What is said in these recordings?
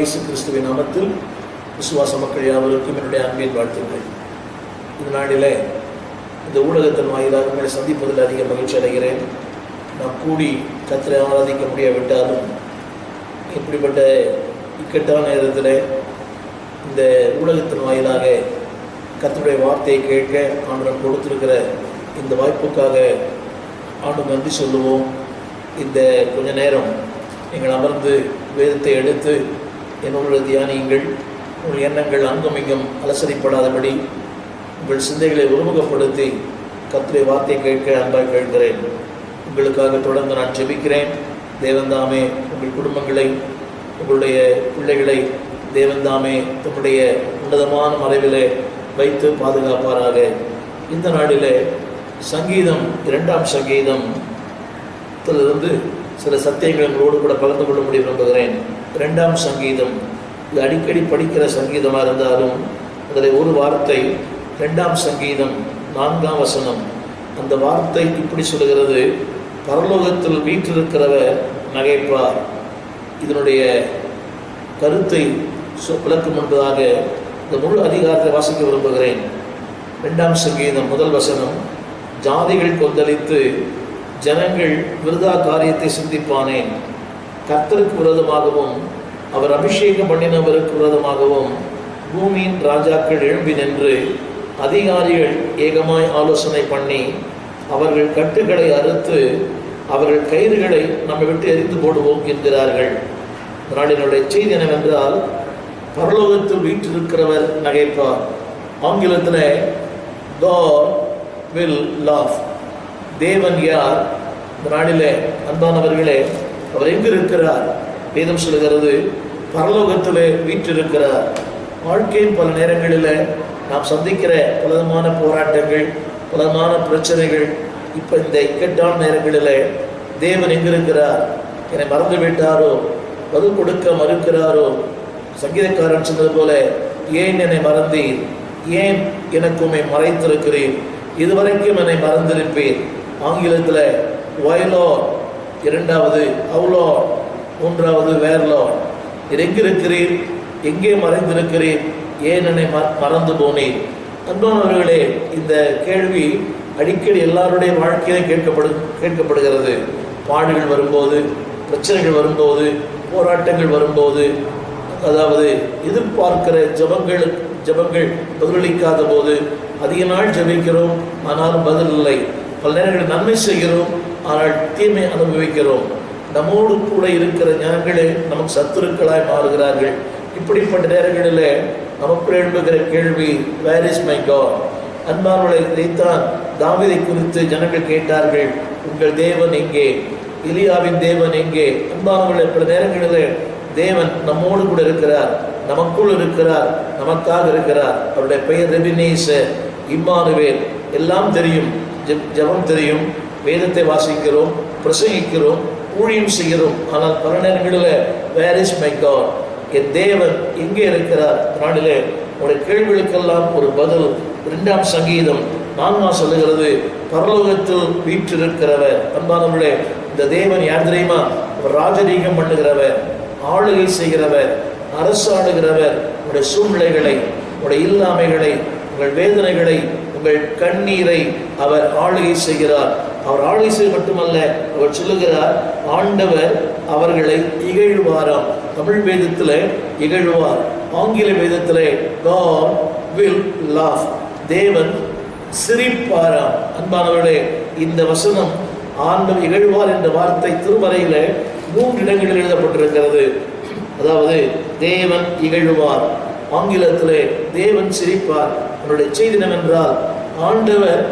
இயேசு கிறிஸ்துவின் நாமத்தில் விசுவாச மக்கள் யாவருக்கும் என்னுடைய அன்பின் வாழ்த்துக்கள். இந்த நாளில் இந்த ஊடகத்தின் வாயிலாக உங்களை சந்திப்பதில் அதிக மகிழ்ச்சி அடைகிறேன். நாம் கூடி கர்த்தரை ஆராதிக்க முடியாவிட்டாலும் இப்படிப்பட்ட இக்கட்டான நேரத்தில் இந்த ஊடகத்தின் வாயிலாக கர்த்தருடைய வார்த்தையை கேட்க ஆண்டவர் கொடுத்திருக்கிற இந்த வாய்ப்புக்காக ஆண்டு நன்றி சொல்லுவோம். இந்த கொஞ்ச நேரம் நீங்கள் அமர்ந்து வேதத்தை எடுத்து என்னோட தியானியுங்கள். உங்கள் எண்ணங்கள் அங்கும் இங்கும் அலசரிப்படாதபடி உங்கள் சிந்தைகளை ஒருமுகப்படுத்தி கர்த்தருடைய வார்த்தை கேட்க அன்பாக கேட்கிறேன். உங்களுக்காக தொடர்ந்து நான் ஜெபிக்கிறேன். தேவன்தாமே உங்கள் குடும்பங்களை, உங்களுடைய பிள்ளைகளை தேவன்தாமே தம்முடைய உன்னதமான மறைவிலே வைத்து பாதுகாப்பாராக. இந்த நாளிலே சங்கீதம் 2ஆம் சங்கீதத்திலிருந்து சில சத்தியங்கள் உங்களோடு கூட பகிர்ந்து கொள்ள முடிய விரும்புகிறேன். 2ஆம் சங்கீதம் இது அடிக்கடி படிக்கிற சங்கீதமாக இருந்தாலும் அதில் ஒரு வார்த்தை 2ஆம் சங்கீதம் 4ஆம் வசனம். அந்த வார்த்தை இப்படி சொல்லுகிறது: பரலோகத்தில் வீற்றிருக்கிறவர் நகைப்பார். இதனுடைய கருத்தை விளக்கும் என்பதாக இந்த முழு அதிகாரத்தை வாசிக்க விரும்புகிறேன். 2ஆம் சங்கீதம் 1 வசனம்: ஜாதிகள் கொந்தளித்து ஜனங்கள் விருதா காரியத்தை சிந்திப்பானேன். கர்த்தருக்கு விரோதமாகவும் அவர் அபிஷேகம் பண்ணினவருக்கு விரோதமாகவும் பூமியின் ராஜாக்கள் எழும்பி நின்று அதிகாரிகள் ஏகமாய் ஆலோசனை பண்ணி அவர்கள் கட்டுகளை அறுத்து அவர்கள் கயிறுகளை நம்மை விட்டு எரிந்து போடுவோம் என்கிறார்கள். நாளினுடைய செய்தி என்னவென்றால், பரலோகத்தில் வீற்றிருக்கிறவர் நகைப்பார். ஆங்கிலத்தில் God will laugh. தேவன் யார்? இந்த நாளிலே அன்பானவர்களே, அவர் எங்கு இருக்கிறார்? வேதம் சொல்லுகிறது பரலோகத்திலே வீற்றிருக்கிறார். வாழ்க்கையின் பல நேரங்களில் நாம் சந்திக்கிற பலவிதமான போராட்டங்கள், பலவிதமான பிரச்சனைகள், இப்போ இந்த இக்கட்டான நேரங்களில் தேவன் எங்கு இருக்கிறார்? என்னை மறந்து விட்டாரோ? பதில் கொடுக்க மறுக்கிறாரோ? சங்கீதக்காரன் சொன்னது போல, ஏன் என்னை மறந்தீர்? ஏன் எனக்கு உம்மை மறைத்திருக்கிறீர்? இதுவரைக்கும் என்னை மறந்திருப்பேன். ஆங்கிலத்தில் why Lord, 2வது how Lord, 3வது where Lord. எங்கு இருக்கிறீர்? எங்கே மறைந்திருக்கிறீர்? ஏன் என்னை மறந்து போனீர்? அன்பானவர்களே, இந்த கேள்வி அடிக்கடி எல்லாருடைய வாழ்க்கையிலே கேட்கப்படுகிறது. பாடுகள் வரும்போது, பிரச்சனைகள் வரும்போது, போராட்டங்கள் வரும்போது, அதாவது எதிர்பார்க்கிற ஜபங்கள் பதிலளிக்காத போது, அதிக நாள் ஜபிக்கிறோம் ஆனாலும் பதில் இல்லை. பல நேரங்களில் நன்மை செய்கிறோம் ஆனால் தீமை அனுபவிக்கிறோம். நம்மோடு கூட இருக்கிற ஞானங்களே நமக்கு சத்துருக்களாய் மாறுகிறார்கள். இப்படிப்பட்ட நேரங்களில் நமக்கு எழும்புகிற கேள்வி, வேர் இஸ் மை காட்? அன்பானவர்களை, இதைத்தான் தாவீதை குறித்து ஜனங்கள் கேட்டார்கள், உங்கள் தேவன் எங்கே? எலியாவின் தேவன் எங்கே? அன்பானவர்களை, பல நேரங்களில் தேவன் நம்மோடு கூட இருக்கிறார், நமக்குள் இருக்கிறார், நமக்காக இருக்கிறார். அவருடைய பெயர் ரெபினேசர், இம்மானுவேல். எல்லாம் தெரியும், ஜெபம் தெரியும், வேதத்தை வாசிக்கிறோம், பிரசங்கிக்கிறோம், ஊழியம் செய்கிறோம். ஆனால் பல நேரங்களில் வேர் இஸ் மை காட்? என் தேவன் எங்கே இருக்கிறார்? நாளிலே உடைய கேள்விகளுக்கெல்லாம் ஒரு பதில் 2ஆம் சங்கீதம் 4ஆம் சொல்லுகிறது, பரலோகத்தில் வீற்றிருக்கிறவர். அன்பானவர்களே, இந்த தேவன் யார் தெரியுமா? ராஜரீகம் பண்ணுகிறவர், ஆளுகை செய்கிறவர், அரசாடுகிறவர். உங்களுடைய சூழ்நிலைகளை, உங்களுடைய இல்லாமைகளை, உங்கள் வேதனைகளை, உங்கள் கண்ணீரை அவர் ஆளுகை செய்கிறார். அவர் ஆளுகை செய்ய மட்டுமல்ல, அவர் சொல்லுகிறார், ஆண்டவர் அவர்களை இகழ்வாராம். தமிழ் வேதத்தில் இகழ்வார், ஆங்கில வேதத்தில் God will laugh. தேவன் சிரிப்பாராம். அன்பானவர்களே, இந்த வசனம் ஆண்டவர் இகழ்வார் என்ற வார்த்தை திருமறையில் 3 இடங்களில் எழுதப்பட்டிருக்கிறது. அதாவது தேவன் இகழ்வார், ஆங்கிலத்திலே தேவன் சிரிப்பார். அவருடைய செய்தி என்னவென்றால், ஆண்டவர்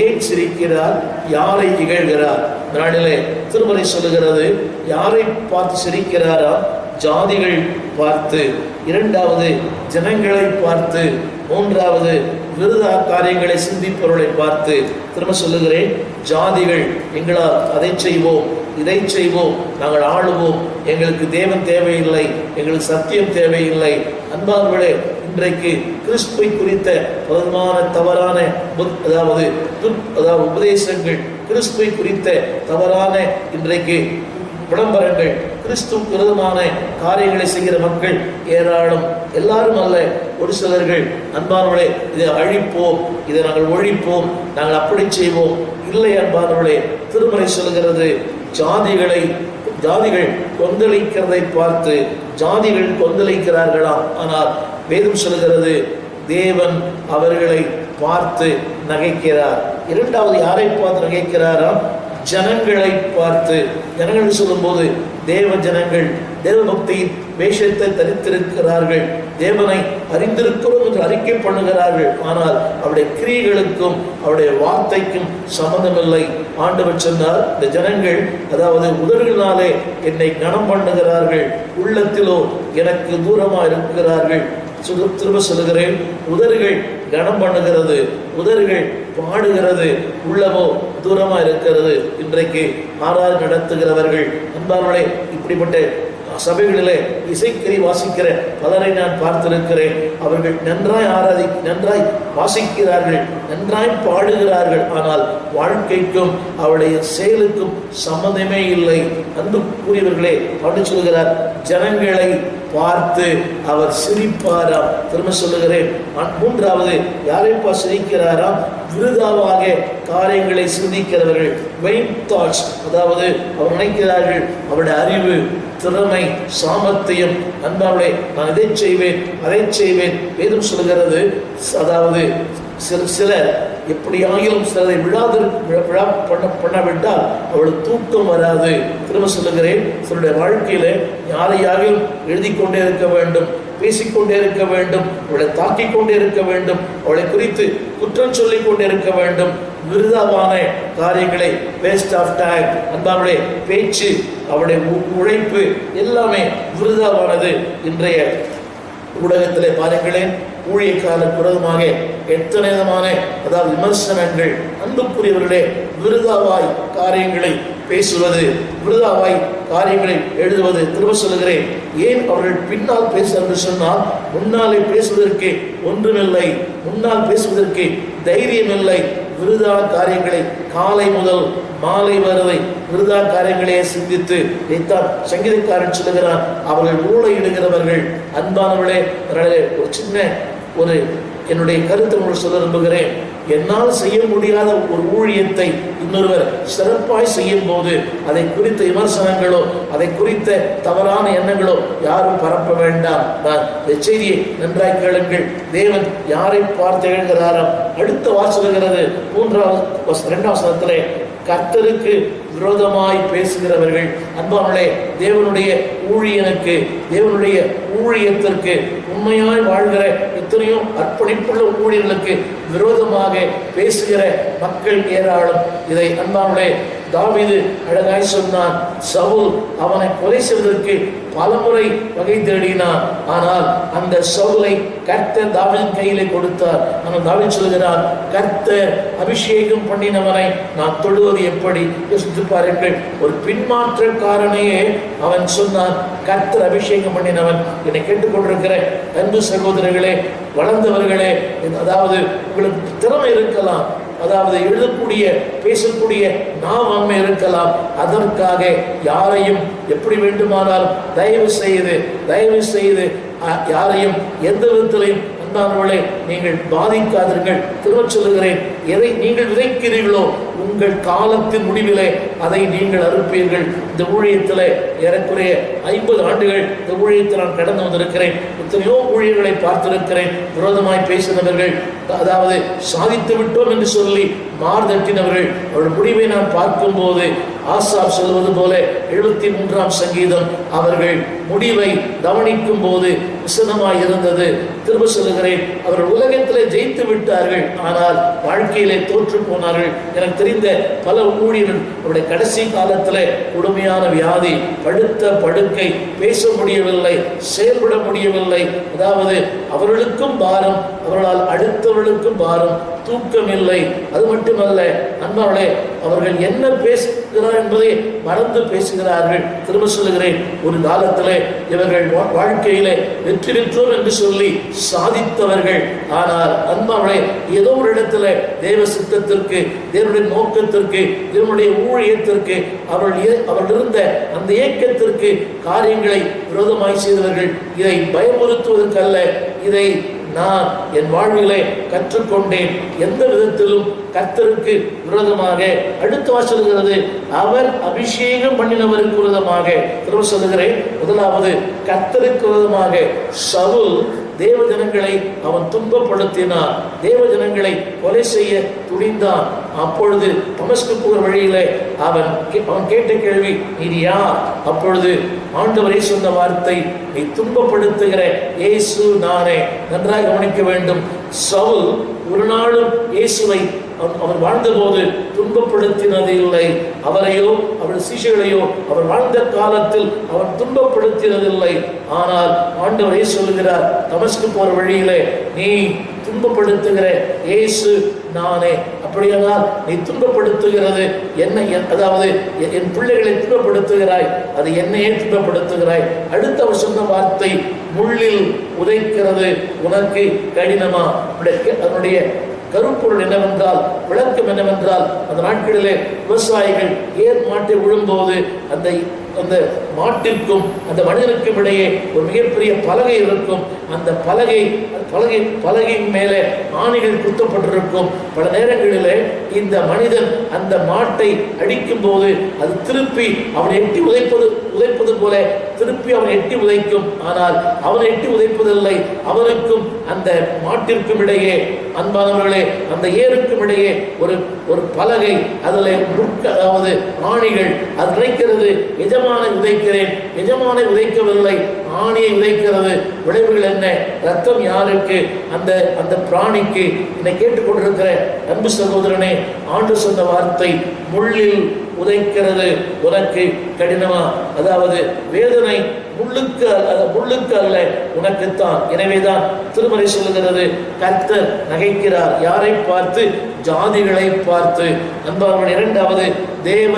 ஏன் சிரிக்கிறார்? யாரை இகழ்கிறார்? நாளிலே திருமறை சொல்லுகிறது, யாரை பார்த்து சிரிக்கிறாரா? ஜாதிகள் பார்த்து, 2வது ஜனங்களை பார்த்து, 3வது விருதா காரியங்களை சிந்திப்பவர்களை பார்த்து. திரும்ப சொல்லுகிறேன், ஜாதிகள் எங்களால் அதை செய்வோம், இதை செய்வோம், நாங்கள் ஆளுவோம், எங்களுக்கு தேவன் தேவையில்லை, எங்களுக்கு சத்தியம் தேவையில்லை. அன்பானவர்களே, இன்றைக்கு கிறிஸ்துவை குறித்த பலமான தவறான உபதேசங்கள், கிறிஸ்துவை குறித்த தவறான இன்றைக்கு விளம்பரங்கள், கிறிஸ்துவ விரோதமான காரியங்களை செய்கிற மக்கள் ஏராளம். எல்லாரும் அல்ல, ஒரு சிலர்கள் அன்பானவர்களே இதை அழிப்போம், இதை நாங்கள் ஒழிப்போம், நாங்கள் அப்படி செய்வோம். இல்லை அன்பானவர்களே, திருமறை சொல்கிறது ஜாதிகள் கொந்தளிக்கிறதை பார்த்து ஜாதிகள் கொந்தளிக்கிறார்களாம். ஆனால் வேதம் சொல்கிறது தேவன் அவர்களை பார்த்து நகைக்கிறார். இரண்டாவது யாரை பார்த்து நகைக்கிறாராம்? ஜனங்களை பார்த்து. ஜனங்கள் சொல்லும்போது தேவ ஜனங்கள் தேவ பக்தியின் வேஷத்தை தரித்திருக்கிறார்கள், தேவனை அறிந்திருக்கிறோம் என்று அறிக்கை பண்ணுகிறார்கள். ஆனால் அவருடைய கிரியைகளுக்கும் அவருடைய வார்த்தைக்கும் சம்பந்தமில்லை. ஆண்டவர் சொன்னார், இந்த ஜனங்கள் அதாவது உதடுகளினாலே என்னை கனம் பண்ணுகிறார்கள், உள்ளத்திலோ எனக்கு தூரமாக இருக்கிறார்கள். திரும்ப சொல்லுகிறேன், உதடுகள் கனம் பண்ணுகிறது, உதடுகள் பாடுகிறது, உள்ளமோ தூரமா இருக்கிறது. இன்றைக்கு ஆராதனை நடத்துகிறவர்கள் அன்பார்களே, இப்படிப்பட்ட சபைகளிலே இசைக்கறி வாசிக்கிற பலரை நான் பார்த்திருக்கிறேன். அவர்கள் நன்றாய் வாசிக்கிறார்கள், நன்றாய் பாடுகிறார்கள். ஆனால் வாழ்க்கைக்கும் அவருடைய செயலுக்கும் சம்பந்தமே இல்லை. அன்புக்குரியவர்களே, பாட்டு சொல்கிறார், ஜனங்களை பார்த்து அவர் சிரிப்பாராம். திரும்ப சொல்லுகிறேன், மூன்றாவது யாரைப்பா சிரிக்கிறாராம்? விருதாவாக காரியங்களை சிந்திக்கிறவர்கள், வெயின் தாட்ஸ், அதாவது அவர் நினைக்கிறார்கள் அவருடைய அறிவு, திறமை, சாமர்த்தியம், அன்பாளே நான் இதை செய்வேன் அதை செய்வேன். வேதம் சொல்கிறது, அதாவது சிலர் எப்படியாகிலும் சிலரை பண்ணவிட்டால் அவளுக்கு தூக்கம் வராது. திரும்ப சொல்லுகிறேன், சிலருடைய வாழ்க்கையில யாரையாகிலும் எழுதி கொண்டே இருக்க வேண்டும், பேசிக்கொண்டே இருக்க வேண்டும், அவளை தாக்கிக் கொண்டே இருக்க வேண்டும், அவளை குறித்து குற்றம் சொல்லிக் கொண்டே இருக்க வேண்டும். விருதாவான காரியங்களை, வேஸ்ட் ஆஃப் டைம், அன்பானுடைய பேச்சு, அவருடைய உழைப்பு எல்லாமே விருதாவானது. இன்றைய ஊடகத்திலே பாருங்களேன், ஊழியக்கால விரோதமாக எத்தனை விதமான அதாவது விமர்சனங்கள். அன்புக்குரியவர்களே, விருதாவாய் காரியங்களை பேசுவது, விருதாவாய் காரியங்களை எழுதுவது. திரும்ப சொல்லுகிறேன், ஏன் அவர்கள் பின்னால் பேச என்று சொன்னால், முன்னாலே பேசுவதற்கு ஒன்றுமில்லை, முன்னால் பேசுவதற்கு தைரியம் இல்லை. விருதா காரியங்களை காலை முதல் மாலை வருதை விருதா காரியங்களையே சிந்தித்து இதைத்தான் சங்கீதக்காரன் சொல்லுகிறான், அவர்கள் ஊழையிடுகிறவர்கள். அன்பானவர்களே, ஒரு சின்ன என்னுடைய கருத்தை உங்களுக்கு சொல்ல விரும்புகிறேன். என்னால் செய்ய முடியாத ஒரு ஊழியத்தை இன்னொருவர் சிறப்பாய் செய்யும் போது அதை குறித்த விமர்சனங்களோ அதை குறித்த தவறான எண்ணங்களோ யாரும் பரப்ப வேண்டாம். நான் இந்த செய்தியை நன்றாய் கேளுங்கள். தேவன் யாரை பார்த்து எழுகிறாராம்? அடுத்த வாசல்கிறது 2ஆம் வசனத்திலே, கர்த்தருக்கு விரோதமாய் பேசுகிறவர்கள். அன்பானவர்களே, தேவனுடைய ஊழியனுக்கு, தேவனுடைய ஊழியத்திற்கு உண்மையாய் வாழ்கிற எத்தனையோ அர்ப்பணிப்புள்ள ஊழியர்களுக்கு விரோதமாக பேசுகிற மக்கள் ஏராளம். இதை அன்பானவர்களே, தாவீது அழகாய் சொன்னான். சவுல் அவனை கொலை செய்வதற்கு பலமுறை வகை தேடினான். ஆனால் அந்த சவுலை கர்த்தர் தாவீதின் கையிலே கொடுத்தார். ஆனால் தாவீது சொல்கிறார், கர்த்தர் அபிஷேகம் பண்ணினவனை நான் தொடுவது எப்படி? யோசித்து பாருங்கள். ஒரு பின்மாற்றக்காரனையே அவன் சொன்னான், கர்த்தர் அபிஷேகம் பண்ணினவன். என்னை கேட்டுக்கொண்டிருக்கிற அன்பு சகோதரர்களே, வளர்ந்தவர்களே, அதாவது உங்களுக்கு திறமை இருக்கலாம், அதாவது எழுதக்கூடிய பேசக்கூடிய நாம இருக்கலாம். அதற்காக யாரையும் எப்படி வேண்டுமானாலும் தயவு செய்து யாரையும் எந்த விதத்திலையும் அன்பானவர்களே நீங்கள் பாதிக்காதீர்கள். திரும்ப சொல்லுகிறேன், எதை நீங்கள் விதைக்கிறீர்களோ உங்கள் காலத்தின் முடிவிலே அதை நீங்கள் அறுப்பீர்கள். இந்த ஊழியத்தில் ஏறக்குறைய 50 ஆண்டுகள் இந்த ஊழியத்தில் நான் கடந்து வந்திருக்கிறேன். எத்தனையோ ஊழியர்களை பார்த்திருக்கிறேன். விரோதமாய் பேசினவர்கள், அதாவது சாதித்து விட்டோம் என்று சொல்லி மார்தட்டினவர்கள், அவருடைய முடிவை நான் பார்க்கும்போது ஆசாப் சொல்வது போல 73ஆம் சங்கீதம் அவர்கள் முடிவை கவனிக்கும் போது விசனமாய் இருந்தது. திரும்ப சொல்லுகிறேன், அவர்கள் உலகத்திலே ஜெயித்து விட்டார்கள், ஆனால் வாழ்க்கையிலே தோற்று போனார்கள். எனக்கு தெரிந்த பல ஊழியர்கள் அவருடைய கடைசி காலத்தில் கொடுமையான வியாதி, படுத்த படுக்கை, பேச முடியவில்லை, செயல்பட முடியவில்லை. அதாவது அவர்களுக்கும் பாரம், அவர்களால் அடுத்தவர்களுக்கும் பாரம், தூக்கம் இல்லை. அது மட்டுமல்ல அன்பார்களே, அவர்கள் என்ன பேசுகிறார் என்பதை மறந்து பேசுகிறார்கள். திரும்ப சொல்லுகிறேன், ஒரு காலத்திலே இவர்கள் வாழ்க்கையிலே வெற்றி பெற்றோம் என்று சொல்லி சாதித்தவர்கள். ஆனால் அன்பார்களே, ஏதோ ஒரு இடத்துல தேவ சித்தத்திற்கு, தேவனுடைய நோக்கத்திற்கு, தேவனுடைய ஊழியத்திற்கு அவர்கள் இருந்த அந்த ஏக்கத்திற்கு காரியங்களை விரோதமாய் செய்தவர்கள். இதை பயமுறுத்துவதற்கல்ல, இதை நான் என் வாழ்விலே கற்றுக்கொண்டேன். எந்த விதத்திலும் கர்த்தருக்கு விரோதமாக, அடுத்த சொல்லுகிறது அவர் அபிஷேகம் பண்ணினவருக்கு விரோதமாக. திரும்ப சொல்லுகிறேன், முதலாவது கர்த்தருக்கு விரோதமாக சவுல் தேவ ஜனங்களை அவன் துன்பப்படுத்தினான், தேவ ஜனங்களை கொலை செய்ய துணிந்தான். அப்பொழுது தமஸ்கு போகிற வழியிலே அவன் கேட்ட கேள்வி, நீ யார்? அப்பொழுது ஆண்டவரை சொன்ன வார்த்தை, நீ துன்பப்படுத்துகிற இயேசு நானே. நன்றாக கவனிக்க வேண்டும். சவுல் ஒரு நாளும் இயேசுவை அவர் வாழ்ந்தபோது துன்பப்படுத்தினது இல்லை. அவரையோ அவர் சிஷ்யர்களையோ அவர் வாழ்ந்த காலத்தில் அவன் துன்பப்படுத்தினதில்லை. ஆனால் ஆண்டவரே சொல்லுகிறார், தமஸ்கு போற வழியிலே நீ துன்பப்படுத்துகிற இயேசு நானே. அப்படியானால் நீ துன்பப்படுத்துகிறது என்னை, அதாவது என் பிள்ளைகளை துன்பப்படுத்துகிறாய், அது என்னையே துன்பப்படுத்துகிறாய். அடுத்த அவர் சொன்ன வார்த்தை, முள்ளில் உதைக்கிறது உனக்கு கடினமா? அதனுடைய கருப்பொருள் என்னவென்றால், விளக்கம் என்னவென்றால், அந்த நாட்களிலே விவசாயிகள் ஏர் மாட்டை விழும்போது அந்த மாட்டிற்கும் அந்த மனிதனுக்கும் இடையே ஒரு மிகப்பெரிய பலகை இருக்கும். அந்த பலகையின் மேலே ஆணிகள் குத்தப்பட்டிருக்கும். பல நேரங்களிலே இந்த மனிதன் அந்த மாட்டை அடிக்கும் போது அது திருப்பி அவனை எட்டி உதைப்பது போல திருப்பி அவனை எட்டி உதைக்கும். ஆனால் அவனை எட்டி உதைப்பதில்லை, அவனுக்கும் அந்த மாட்டிற்கும் இடையே, அன்பானவர்களே, அந்த ஏருக்கும் இடையே ஒரு பலகை, அதில் அதாவது ஆணிகள். அது நினைக்கிறது எஜமானை உதைக்கிறேன், எஜமானை உதைக்கவில்லை, ஆணியை உதைக்கிறது. விளைவுகள் என்ன? ரத்தம் யாருக்கு? அந்த பிராணிக்கு. என்னை கேட்டுக்கொண்டிருக்கிற அன்பு சகோதரனே, ஆண்டு சொன்ன வார்த்தை, முள்ளில் உதைக்கிறது உனக்கு கடினமா? அதாவது வேதனை முள்ளுக்கு அல்ல, உனக்குத்தான். எனவேதான் திருமறை சொல்லுகிறது, கர்த்தர் நகைக்கிறார். யாரை பார்த்து? ஜாதிகளை பார்த்து. அன்பானவர்களே, இரண்டாவது, தேவ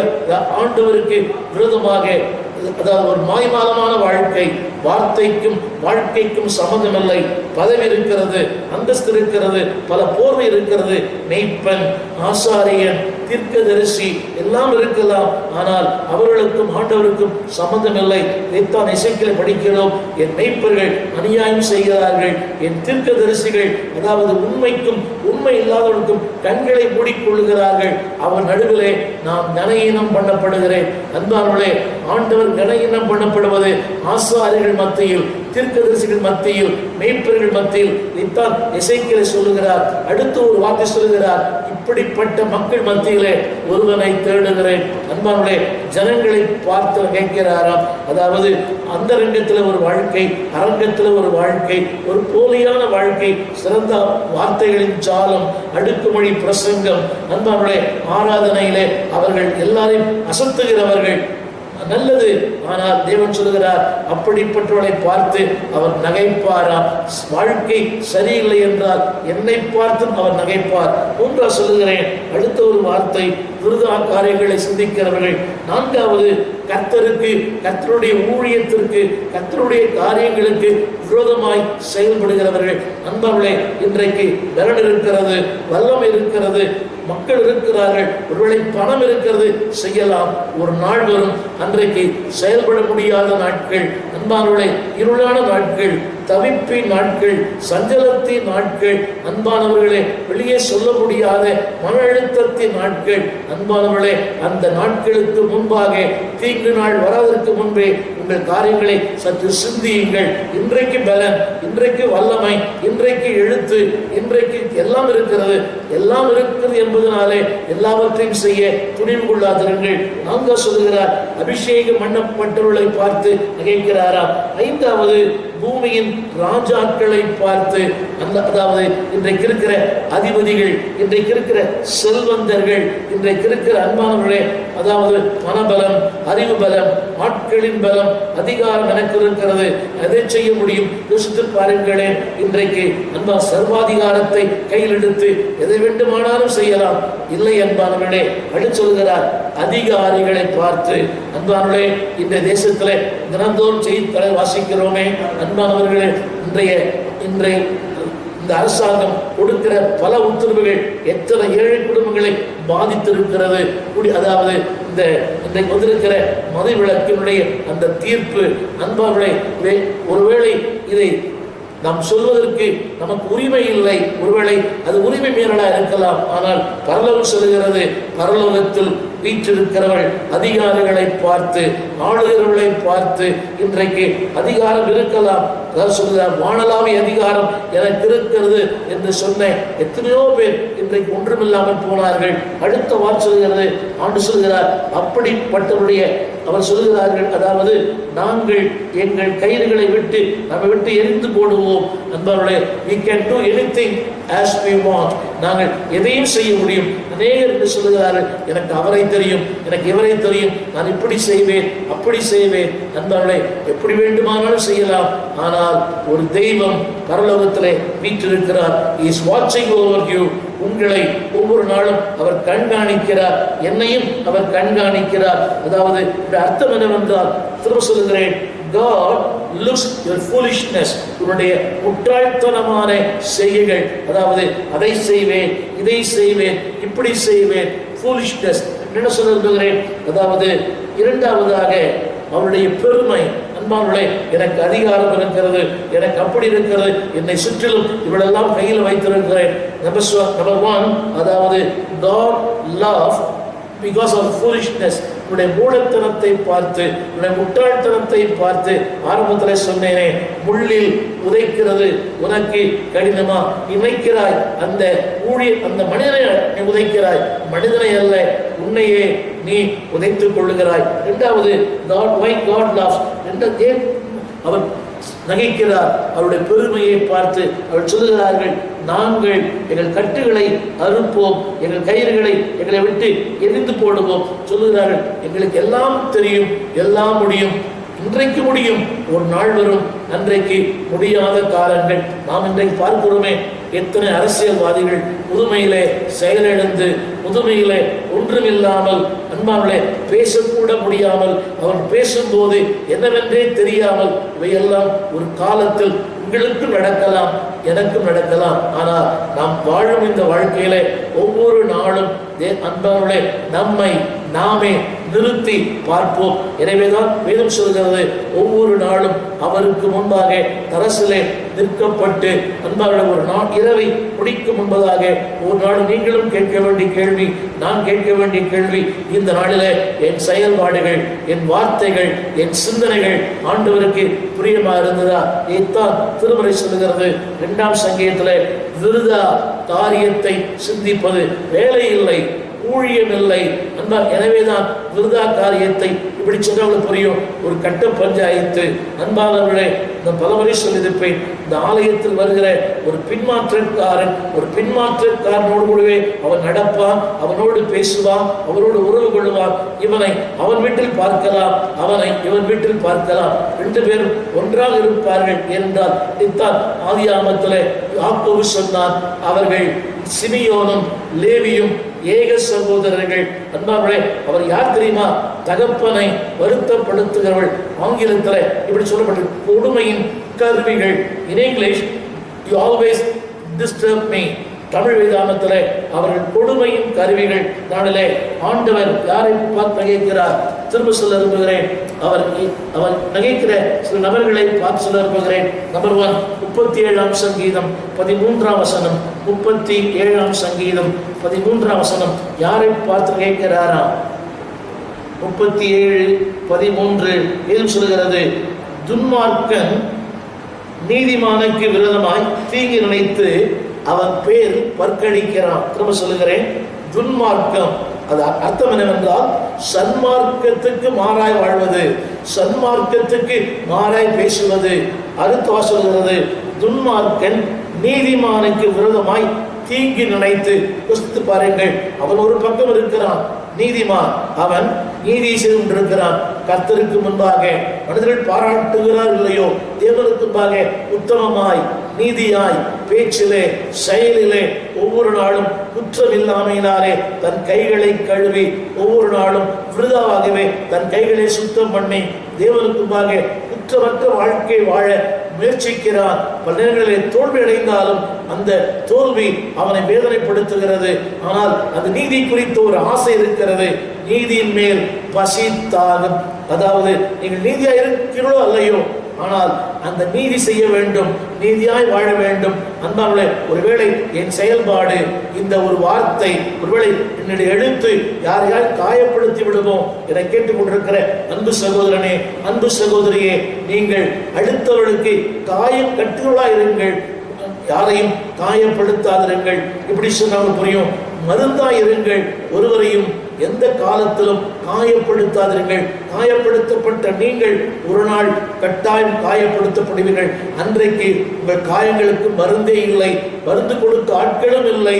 ஆண்டவருக்கு விரோதமாக, அதாவது ஒரு மாய்மாலமான வாழ்க்கை, வார்த்தைக்கும் வாழ்க்கைக்கும் சம்பந்தமில்லை. பதவி இருக்கிறது, அந்தஸ்து இருக்கிறது, பல போர்வை இருக்கிறது, மெய்ப்பன், ஆசாரியன், தீர்க்கதரிசி எல்லாம் இருக்கலாம். ஆனால் அவர்களுக்கும் ஆண்டவருக்கும் சம்பந்தமில்லை. இதைத்தான் இசைக்கில படிக்கிறோம். என் மெய்ப்பர்கள் அநியாயம் செய்கிறார்கள், என் தீர்க்கதரிசிகள், அதாவது உண்மைக்கும் உண்மை இல்லாதவர்களுக்கும் கண்களை மூடிக்கொள்ளுகிறார்கள். அவர் நடுவிலே நான் கனஈனம் பண்ணப்படுகிறேன். அன்பானவர்களே, ஆண்டவர் கனஈனம் பண்ணப்படுவது ஆசாரியர்கள் மத்தியில், தீர்க்கதரிசிகள் மத்தியில், மெய்ப்பர்கள் மத்தியில். இதைத்தான் இசைக்கில சொல்லுகிறார். அடுத்து ஒரு வார்த்தை சொல்லுகிறார், இப்படிப்பட்ட மக்கள் மத்தியிலே ஒருவனை தேடுகிறேன். அன்பானவர்களே, ஜனங்களை பார்த்து கேட்கிறாராம். அதாவது அந்த ரங்கத்தில் ஒரு வாழ்க்கை, அரங்கத்தில் ஒரு வாழ்க்கை, ஒரு போலியான வாழ்க்கை, சிறந்த வார்த்தைகளின் ஜாலம், அடுக்குமொழி பிரசங்கம். அன்பானவர்களே, ஆராதனையிலே அவர்கள் எல்லாரையும் அசத்துகிறவர்கள். நல்லது. ஆனால் தேவன் சொல்லுகிறார், அப்படிப்பட்டவர்களை பார்த்து அவர் நகைப்பாராம். வாழ்க்கை சரியில்லை என்றால் என்னை பார்த்தும் அவர் நகைப்பார். மூன்றா சொல்லுகிறேன், அடுத்த ஒரு வார்த்தை, விருதா காரியங்களை சிந்திக்கிறவர்கள். நான்காவது, கர்த்தருக்கு, கர்த்தருடைய ஊழியத்திற்கு, கர்த்தருடைய காரியங்களுக்கு விரோதமாய் செயல்படுகிறவர்கள். அன்பர்களே, இன்றைக்கு பலன் இருக்கிறது, வல்லமை இருக்கிறது, மக்கள் இருக்கிறார்கள், ஒருவேளை பணம் இருக்கிறது, செய்யலாம். ஒரு நாள் வரும், அன்றைக்கு செயல்பட முடியாத நாட்கள். அன்பானவர்களே, இருளான நாட்கள், தவிப்பின் நாட்கள், சஞ்சலத்தின் நாட்கள். அன்பானவர்களே, வெளியே சொல்ல முடியாத மன அழுத்தத்தின் நாட்கள். அன்பானவர்களே, அந்த நாட்களுக்கு முன்பாக, தீங்கு நாள் வராதற்கு முன்பே உங்கள் காரியங்களை சற்று சிந்தியுங்கள். இன்றைக்கு பலன், இன்றைக்கு வல்லமை, இன்றைக்கு எழுத்து, இன்றைக்கு எல்லாம் இருக்கிறது. எல்லாம் இருக்கிறது என்பதனாலே எல்லாவற்றையும் செய்ய துணிவு கொள்ளாதிருங்கள். நான்காவது சொல்லுகிறார், அபிஷேகம் பண்ணப்பட்டவர்களை பார்த்து நகைக்கிறாராம். ஐந்தாவது, பூமியின் ராஜாக்களை பார்த்து, அதாவது இன்றைக்கு இருக்கிற அதிபதிகள், இன்றைக்கு இருக்கிற செல்வந்தர்கள், இன்றைக்கு இருக்கிற அன்பானவர்களே, அதாவது பணபலம், அறிவு பலம், ஆட்களின் பலம், அதிகாரம் எனக்கு இருக்கிறது, எதை செய்ய முடியும்? யோசித்து பாருங்களேன். இன்றைக்கு அன்பா சர்வாதிகாரத்தை கையில் எடுத்து எதை வேண்டுமானாலும் செய்யலாம். இல்லை அன்பானவர்களே, அடுத்து சொல்கிறார் அதிகாரிகளை பார்த்து. அன்பானவர்களே, இந்த தேசத்திலே தினந்தோறும் செய்திகளை வாசிக்கிறோமே அன்பானவர்களே. இன்றைய இந்த அரசாங்கம் கொடுக்கிற பல உத்தரவுகள் எத்தனை ஏழை குடும்பங்களை பாதித்திருக்கிறது. அதாவது இன்றைக்கு வந்திருக்கிற மதுவிலக்கினுடைய அந்த தீர்ப்பு அன்பானவர்களே, ஒருவேளை இதை நாம் சொல்வதற்கு நமக்கு உரிமை இல்லை, ஒருவேளை அது உரிமை மீறலா இருக்கலாம். ஆனால் பரலோகம் சொல்கிறது, பரலோகத்தில் வீற்றிருக்கிறவள் அதிகாரிகளை பார்த்து, ஆளுகிறவர்களை பார்த்து, இன்றைக்கு அதிகாரம் இருக்கலாம், அதாவது சொல்கிறார் வானலாவிய அதிகாரம் எனக்கு இருக்கிறது என்று சொன்ன எத்தனையோ பேர் இன்றைக்கு ஒன்றுமில்லாமல் போனார்கள். அடுத்த வார்த்தை சொல்கிறது, ஆண்டு சொல்கிறார் அப்படிப்பட்டவருடைய அவர் சொல்கிறார்கள், அதாவது நாங்கள் எங்கள் கயிறுகளை விட்டு நம்மை விட்டு எரிந்து போடுவோம். நண்பர்களே, we can do anything as we want. நாங்கள் எதையும் செய்ய முடியும். அநேகர் என்று சொல்லுகிறார்கள், எனக்கு அவரை தெரியும், எனக்கு இவரை தெரியும், நான் இப்படி செய்வேன் அப்படி செய்வேன். நண்பர்களே, எப்படி வேண்டுமானாலும் செய்யலாம். ஆனால் ஒரு தெய்வம் பரலோகத்திலே வீற்றிருக்கிறார். He is watching over you. உங்களை ஒவ்வொரு நாளும் அவர் கண்காணிக்கிறார், என்னையும் அவர் கண்காணிக்கிறார். அதாவது அர்த்தம் என்னவென்றால், திரும்ப சொல்லுகிறேன், God looks your foolishness, உன்னுடைய முட்டாள்தனமான செய்கைகள், அதாவது அதை செய்வேன் இதை செய்வேன் இப்படி செய்வேன், foolishness என்ன சொல்லுகிறேன். அதாவது இரண்டாவதாக அவருடைய பெருமை. அன்பானவர்களே, எனக்கு அதிகாரம் இருக்கிறது, எனக்கு அப்படி இருக்கிறது, என்னை சுற்றிலும் இவளெல்லாம் கையில் வைத்திருக்கிறேன். நம்பர் 1, அதாவது God love because of foolishness. உன்னுடைய மூடத்தனத்தை பார்த்து, உன்னுடைய முட்டாள்தனத்தை பார்த்து, ஆரம்பத்தில் சொன்னேனே, முள்ளில் உதைக்கிறது உனக்கு கடினமா? இமைக்கிறாய் அந்த அந்த மனிதனை நீ உதைக்கிறாய், மனிதனை அல்ல உன்னையே நீ உதைத்துக் கொள்ளுகிறாய். இரண்டாவது, God loves. அவர் நகைக்கிறார் அவருடைய பெருமையை பார்த்து. அவர் சொல்லுகிறார்கள், நாங்கள் எங்கள் கட்டுகளை அறுப்போம், எங்கள் கயிறுகளை எங்களை விட்டு எரிந்து போடுவோம். சொல்லுகிறார்கள், எங்களுக்கு எல்லாம் தெரியும், எல்லாம் முடியும், இன்றைக்கு முடியும், ஒரு நாள் வரும் அன்றைக்கு முடியாத காலங்கள். நாம் இன்றைக்கு பார்க்கிறோமே, எத்தனை அரசியல்வாதிகள் முதுமையிலே செயலிழந்து, முதுமையிலே ஒன்றுமில்லாமல், அன்பானவர்களே, பேசக்கூட முடியாமல், அவன் பேசும்போது என்னவென்றே தெரியாமல், இவையெல்லாம் ஒரு காலத்தில் உங்களுக்கும் நடக்கலாம், எனக்கும் நடக்கலாம். ஆனால் நாம் வாழும் இந்த வாழ்க்கையிலே ஒவ்வொரு நாளும் அன்பானவர்களே, நம்மை நாமே நிறுத்தி பார்ப்போம். எனவேதான் வேதம் சொல்கிறது, ஒவ்வொரு நாளும் அவருக்கு முன்பாக தரசிலே நிற்கப்பட்டு, அன்பானவர்களே, ஒரு நாள் இரவை முடிக்கும் முன்பதாக ஒரு நாள் நீங்களும் கேட்க வேண்டிய கேள்வி, நான் கேட்க வேண்டிய கேள்வி, இந்த நாளிலே என் செயல்பாடுகள், என் வார்த்தைகள், என் சிந்தனைகள் ஆண்டவருக்கு பிரியமா இருந்ததா? இதைத்தான் திருமறை சொல்லுகிறது 2ஆம் சங்கீதத்திலே, விருதா காரியத்தை சிந்திப்பது வேலை இல்லை, ஊழியம் இல்லை. எனவேதான் விருதா காரியத்தை இப்படி சொன்னவங்களுக்கு புரியும். ஒரு கட்ட பஞ்சாயத்து, அன்பானவர்களே, நான் பலமுறை சொல்லியிருப்பேன், இந்த ஆலயத்தில் வருகிற ஒரு பின்மாற்றக்காரனோடு கூடவே அவன் நடப்பான், அவனோடு பேசுவான், அவனோடு உறவு கொள்வான். இவனை அவன் வீட்டில் பார்க்கலாம், அவனை இவன் வீட்டில் பார்க்கலாம், 2 பேரும் ஒன்றாக இருப்பார்கள் என்றால் இத்தான் ஆதியாகமத்திலே யாக்கோபு சொன்னான், அவர்கள் சிமியோனும் லேவியும் ஏக சகோதரர்கள். அன்பானவர்களே, அவர் யார் தெரியுமா? தகப்பனை வருத்தப்படுத்துகிறவள். ஆங்கிலத்தில் இப்படி சொல்லப்பட்டு, கொடுமையின் கருவிகள். In English, you always disturb me. Tamil வேதாகமத்திலே அவர்கள் கொடுமையின் கருவிகள். நாளிலே ஆண்டவர் யாரை பார்த்து நகைக்கிறார்? திரும்ப சொல்ல விரும்புகிறேன், அவர் நகைக்கிற சில நபர்களை பார்த்து சொல்ல விரும்புகிறேன். நம்பர் 1, 37ஆம் சங்கீதம் 13ஆம் வசனம். 37ஆம் சங்கீதம் 13ஆம் வசனம் யாரை பார்த்து நகைக்கிறாரா? 37:13 ஏதும் சொல்கிறது, துன்மார்க்கன் நீதிமானுக்கு விரோதமாய் தீங்கு நினைத்து அவன் பேர் பற்கடிக்கிறான். திரும்ப சொல்லுகிறேன், துன்மார்க்கம், அது அர்த்தம் என்னவென்றால் சன்மார்க்கத்துக்கு மாறாய் வாழ்வது, சன்மார்க்கத்துக்கு மாறாய் பேசுவது. அடுத்த சொல்கிறது, துன்மார்க்கன் நீதிமானுக்கு விரோதமாய் தீங்கு நினைத்து. யோசித்து பாருங்கள், அவன் ஒரு பக்கம் இருக்கிறான், நீதிமான், அவன் நீதி செய்து கொண்டிருக்கிறான். கர்த்தருக்கு முன்பாக மனிதர்கள் பாராட்டுகிறார் இல்லையோ, தேவனுக்கு முன்பாக உத்தமமாய் நீதியாய் பேச்சிலே செயலிலே ஒவ்வொரு நாளும் குற்றம் இல்லாமையினாலே தன் கைகளை கழுவி ஒவ்வொரு நாளும் விருதாவாகவே தன் கைகளை சுத்தம் பண்ணி தேவனுக்கு முன்பாக குற்றமற்ற வாழ்க்கை வாழ முயற்சிக்கிறான். பல நேரங்களில் தோல்வி அடைந்தாலும் அந்த தோல்வி அவனை வேதனைப்படுத்துகிறது. ஆனால் அந்த நீதி குறித்த ஒரு ஆசை இருக்கிறது. நீதியின் மேல் பசித்தாகும். அதாவது நீங்கள் நீதியாக இருக்கிறோ அல்லையோ, ஆனால் அந்த நீதி செய்ய வேண்டும், நீதியாய் வாழ வேண்டும். அன்பானவர்களே, ஒருவேளை என் செயல்பாடு, இந்த ஒரு வார்த்தை, ஒருவேளை என்னுடைய எழுத்து யாரையால் காயப்படுத்தி விடுமோ என கேட்டுக்கொண்டிருக்கிற அன்பு சகோதரனே, அன்பு சகோதரியே, நீங்கள் அடுத்தவர்களுக்கு காயம் கட்டுகளா இருங்கள், யாரையும் காயப்படுத்தாதிருங்கள். இப்படி சொன்னாலும் புரியும். மருந்தாய் இருங்கள், ஒருவரையும் எந்த காலத்திலும் காயப்படுத்தாதிருங்கள். காயப்படுத்தப்பட்ட நீங்கள் ஒரு நாள் கட்டாயம் காயப்படுத்தப்படுவீர்கள். அன்றைக்கு உங்கள் காயங்களுக்கு மருந்தே இல்லை, மருந்து கொடுக்க ஆட்களும் இல்லை.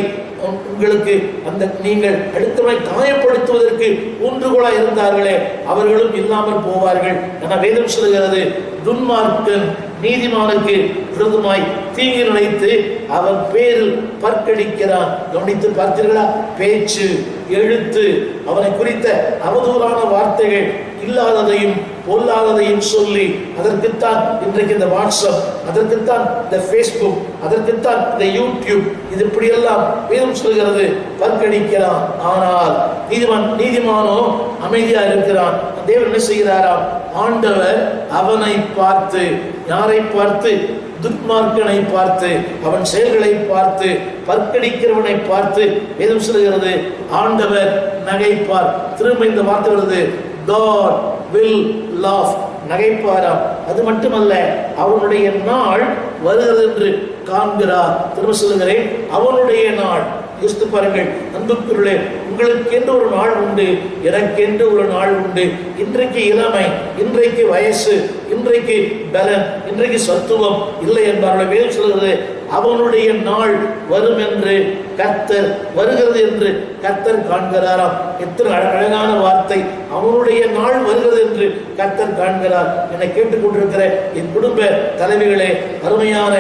உங்களுக்கு அந்த நீங்கள் அடுத்தவரை காயப்படுத்துவதற்கு ஊன்றுகோலா இருந்தார்களே, அவர்களும் இல்லாமல் போவார்கள் என வேதம் சொல்கிறது. துன்மார்க்கன் நீதிமானுக்கு விரோதமாய் தீங்கு நினைத்து அவன் பேரில் பற்கடிக்கிறான். கவனித்து பார்த்தீர்களா? பேச்சு, எழுத்து, அவனை குறித்த அவதூறான வார்த்தைகள், இல்லாததையும் பொல்லாததையும் சொல்லி, அதற்குத்தான் இன்றைக்கு இந்த வாட்ஸ்அப், அதற்குத்தான் இந்த ஃபேஸ்புக், அதற்குத்தான் இந்த யூடியூப், இது இப்படியெல்லாம் வேதம் சொல்கிறது பற்கடிக்கிறான். ஆனால் நீதிமானோ அமைதியா இருக்கிறான். தேவன் என்ன செய்கிறாராம்? ஆண்டவர் அவனை பார்த்து, யாரை பார்த்து? துன்மார்க்கனை பார்த்து, அவன் செயல்களை பார்த்து, பற்கடிக்கிறவனை பார்த்து வேதம் சொல்கிறது ஆண்டவர் நகைப்பார். திரும்ப இந்த வார்த்தை வருது, God will laugh, நகைப்பாராம். அது மட்டுமல்ல, அவனுடைய நாள் வருகிறது என்று காண்கிறார். திரும்ப சொல்லுகிறேன், அவனுடைய நாள். யோசித்து பாருங்கள் அன்புக்குள்ளே, உங்களுக்கு என்று ஒரு நாள் உண்டு, எனக்கு என்று ஒரு நாள் உண்டு. இன்றைக்கு இளமை, இன்றைக்கு வயசு, இன்றைக்கு பலன், இன்றைக்கு சத்துவம் இல்லை என்பார்கள். வேதம் சொல்கிறது அவனுடைய நாள் வரும் என்று கர்த்தர், வருகிறது என்று கர்த்தர் காண்கிறாராம். எத்தனை அழகான வார்த்தை! அவனுடைய நாள் வருகிறது என்று கர்த்தர் காண்கிறார். என்னை கேட்டுக்கொண்டிருக்கிற என் குடும்ப தலைவிகளே, அருமையான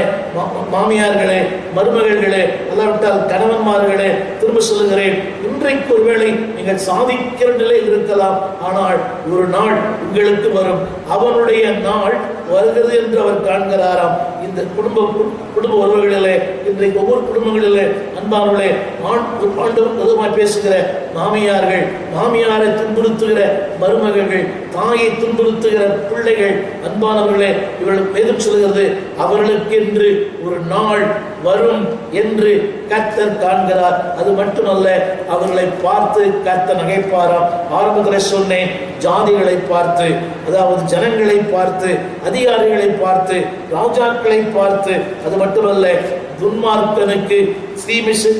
மாமியார்களே, மருமகள்களே, அல்லாவிட்டால் கணவன்மார்களே, திரும்ப சொல்லுகிறேன், இன்றைக்கு ஒருவேளை நீங்கள் சாதிக்கிற நிலையில் இருக்கலாம். ஆனால் ஒரு நாள் உங்களுக்கு வரும், அவனுடைய நாள் வருகிறது என்று அவர் காண்கிறாராம். இந்த குடும்ப உறவுகளிலே, இன்றைக்கு ஒவ்வொரு குடும்பங்களிலே அன்பானவர்களே, ஆண்டவர் பேசுகிற மாமியார்கள், மாமியாரை துன்புறுத்துகிற மருமகள்கள், தாயை துன்புறுத்துகிற பிள்ளைகள், அன்பானவர்களே, இவர்கள் வேதம் சொல்கிறது அவர்களுக்கென்று ஒரு நாள் வரும் என்று கர்த்தர் காண்கிறார். அது மட்டுமல்ல, அவர்களை பார்த்து கர்த்தர் நகைப்பாராம். ஆரம்பத்தில் சொன்னேன், ஜாதிகளை பார்த்து, அதாவது ஜனங்களை பார்த்து, அதிகாரிகளை பார்த்து, ராஜாக்களை பார்த்து. அது மட்டுமல்ல, துன்மார்க்கனுக்கு